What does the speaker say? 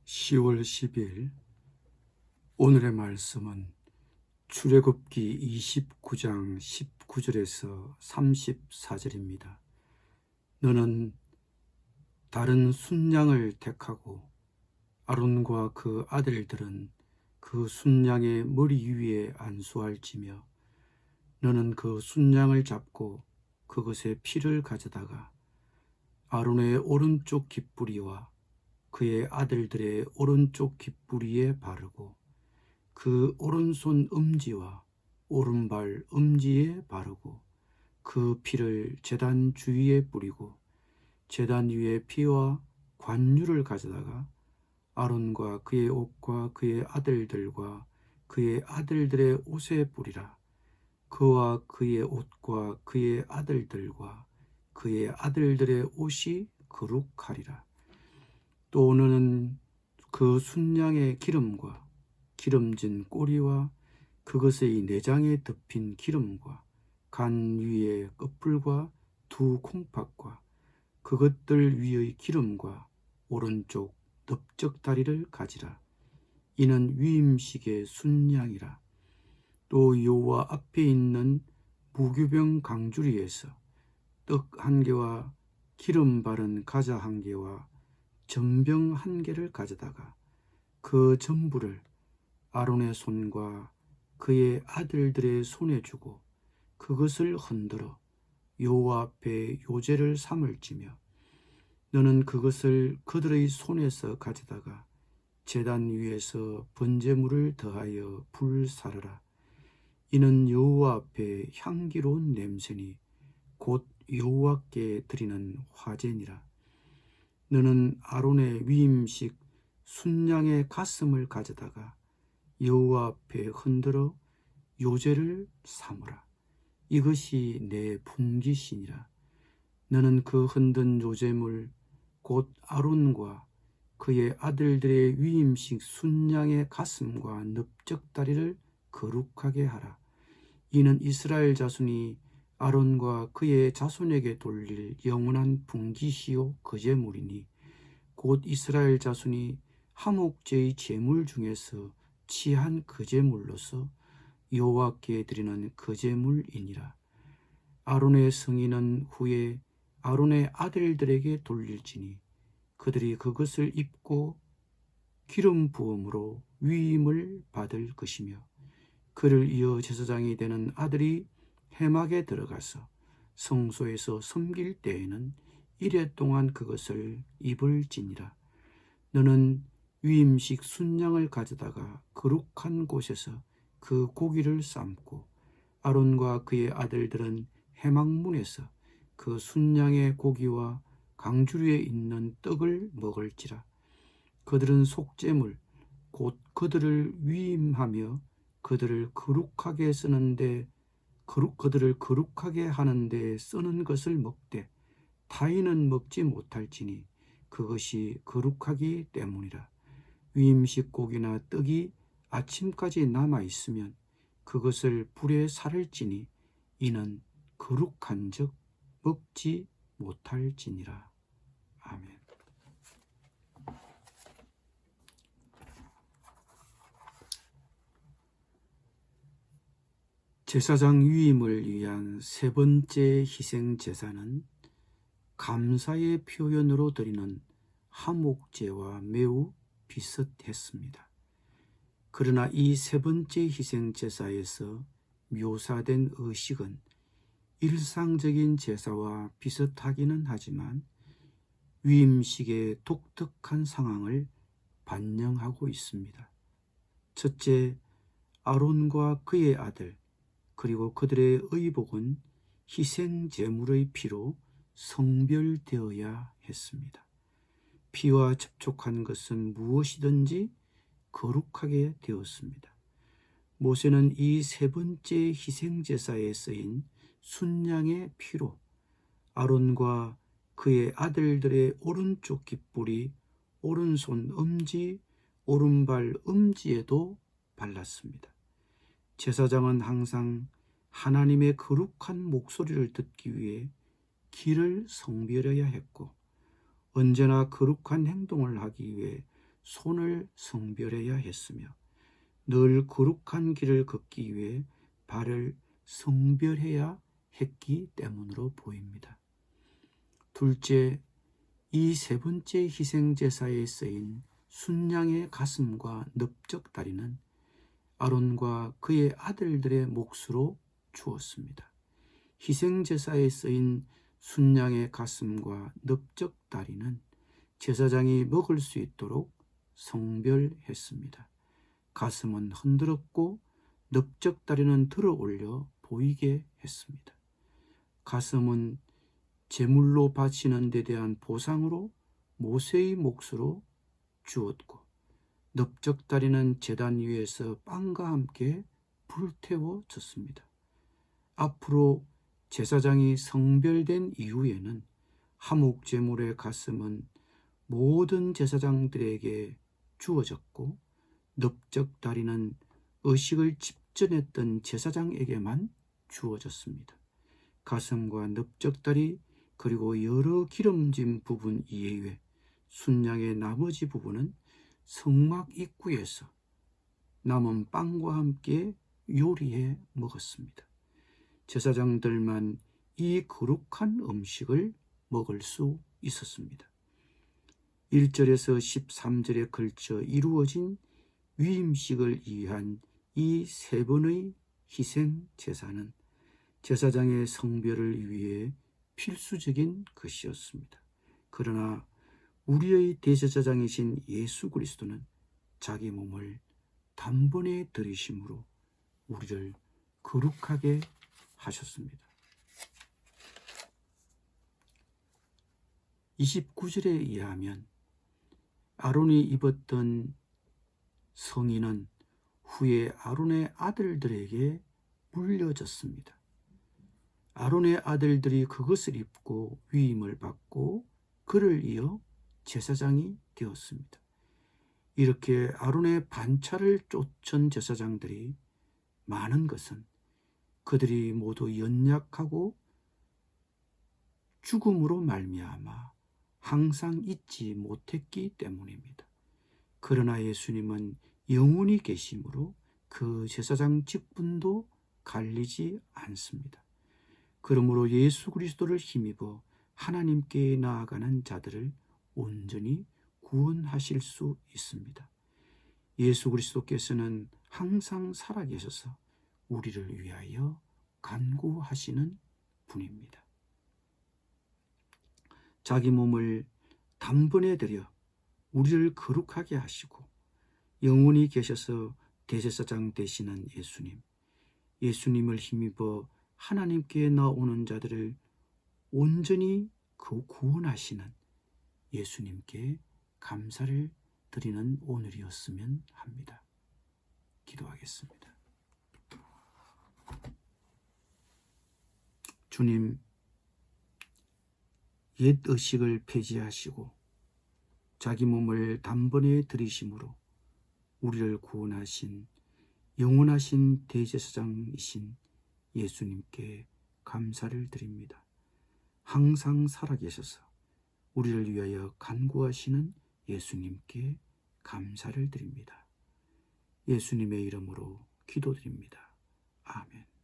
10월 10일 오늘의 말씀은 출애굽기 29장 19절에서 34절입니다. 너는 다른 순양을 택하고 아론과 그 아들들은 그 순양의 머리 위에 안수할지며 너는 그 순양을 잡고 그것의 피를 가져다가 아론의 오른쪽 깃뿌리와 그의 아들들의 오른쪽 깃뿌리에 바르고 그 오른손 엄지와 오른발 엄지에 바르고 그 피를 제단 주위에 뿌리고 제단 위에 피와 관유를 가져다가 아론과 그의 옷과 그의 아들들과 그의 아들들의 옷에 뿌리라. 그와 그의 옷과 그의 아들들과 그의 아들들의 옷이 거룩하리라. 또 너는 그 순양의 기름과 기름진 꼬리와 그것의 내장에 덮인 기름과 간 위의 끝풀과 두 콩팥과 그것들 위의 기름과 오른쪽 넓적 다리를 가지라. 이는 위임식의 순양이라. 또 여호와 앞에 있는 무교병 강주리에서 떡 한 개와 기름 바른 가자 한 개와 전병 한 개를 가져다가 그 전부를 아론의 손과 그의 아들들의 손에 주고 그것을 흔들어 여호와 앞에 요제를 삼을지며 너는 그것을 그들의 손에서 가져다가 제단 위에서 번제물을 더하여 불사르라. 이는 여호와 앞에 향기로운 냄새니 곧 여호와께 드리는 화제니라. 너는 아론의 위임식 순양의 가슴을 가져다가 여호와 앞에 흔들어 요제를 삼으라. 이것이 내 분깃이니라. 너는 그 흔든 요제물 곧 아론과 그의 아들들의 위임식 순양의 가슴과 넓적 다리를 거룩하게 하라. 이는 이스라엘 자손이 아론과 그의 자손에게 돌릴 영원한 분깃이요 거제물이니 곧 이스라엘 자손이 화목제의 제물 중에서 취한 거제물로서 여호와께 드리는 거제물이니라. 아론의 성인은 후에 아론의 아들들에게 돌릴지니 그들이 그것을 입고 기름 부음으로 위임을 받을 것이며 그를 이어 제사장이 되는 아들이 회막에 들어가서 성소에서 섬길 때에는 이레 동안 그것을 입을지니라. 너는 위임식 순양을 가져다가 거룩한 곳에서 그 고기를 삶고 아론과 그의 아들들은 회막문에서 그 순양의 고기와 강주리에 있는 떡을 먹을지라. 그들은 속죄물 곧 그들을 위임하며 그들을 거룩하게 하는데 쓰는 것을 먹되 타인은 먹지 못할지니 그것이 거룩하기 때문이라. 위임식 고기나 떡이 아침까지 남아 있으면 그것을 불에 살을지니 이는 거룩한즉 먹지 못할지니라. 아멘. 제사장 위임을 위한 세 번째 희생 제사는 감사의 표현으로 드리는 화목제와 매우 비슷했습니다. 그러나 이 세 번째 희생 제사에서 묘사된 의식은 일상적인 제사와 비슷하기는 하지만 위임식의 독특한 상황을 반영하고 있습니다. 첫째, 아론과 그의 아들 그리고 그들의 의복은 희생 제물의 피로 성별되어야 했습니다. 피와 접촉한 것은 무엇이든지 거룩하게 되었습니다. 모세는 이 세 번째 희생 제사에 쓰인 순양의 피로 아론과 그의 아들들의 오른쪽 깃뿌리, 오른손 엄지, 오른발 엄지에도 발랐습니다. 제사장은 항상 하나님의 거룩한 목소리를 듣기 위해 길을 성별해야 했고 언제나 거룩한 행동을 하기 위해 손을 성별해야 했으며 늘 거룩한 길을 걷기 위해 발을 성별해야 했기 때문으로 보입니다. 둘째, 이 세 번째 희생제사에 쓰인 순양의 가슴과 넓적다리는 아론과 그의 아들들의 몫으로 주었습니다. 희생제사에 쓰인 순양의 가슴과 넓적다리는 제사장이 먹을 수 있도록 성별했습니다. 가슴은 흔들었고 넓적다리는 들어 올려 보이게 했습니다. 가슴은 제물로 바치는 데 대한 보상으로 모세의 몫으로 주었고 넓적다리는 제단 위에서 빵과 함께 불태워졌습니다. 앞으로 제사장이 성별된 이후에는 화목제물의 가슴은 모든 제사장들에게 주어졌고 넓적다리는 의식을 집전했던 제사장에게만 주어졌습니다. 가슴과 넓적다리 그리고 여러 기름진 부분 이외에 순양의 나머지 부분은 성막 입구에서 남은 빵과 함께 요리해 먹었습니다. 제사장들만 이 거룩한 음식을 먹을 수 있었습니다. 1절에서 13절에 걸쳐 이루어진 위임식을 위한 이 세 번의 희생 제사는 제사장의 성별을 위해 필수적인 것이었습니다. 그러나 우리의 대제사장이신 예수 그리스도는 자기 몸을 단번에 들이심으로 우리를 거룩하게 하셨습니다. 29절에 의하면 아론이 입었던 성인은 후에 아론의 아들들에게 물려졌습니다. 아론의 아들들이 그것을 입고 위임을 받고 그를 이어 제사장이 되었습니다. 이렇게 아론의 반차를 쫓은 제사장들이 많은 것은 그들이 모두 연약하고 죽음으로 말미암아 항상 잊지 못했기 때문입니다. 그러나 예수님은 영원히 계심으로 그 제사장 직분도 갈리지 않습니다. 그러므로 예수 그리스도를 힘입어 하나님께 나아가는 자들을 온전히 구원하실 수 있습니다. 예수 그리스도께서는 항상 살아계셔서 우리를 위하여 간구하시는 분입니다. 자기 몸을 단번에 들여 우리를 거룩하게 하시고 영원히 계셔서 대제사장 되시는 예수님, 예수님을 힘입어 하나님께 나오는 자들을 온전히 구원하시는 예수님께 감사를 드리는 오늘이었으면 합니다. 기도하겠습니다. 주님, 옛 의식을 폐지하시고 자기 몸을 단번에 들이심으로 우리를 구원하신 영원하신 대제사장이신 예수님께 감사를 드립니다. 항상 살아계셔서 우리를 위하여 간구하시는 예수님께 감사를 드립니다. 예수님의 이름으로 기도드립니다. 아멘.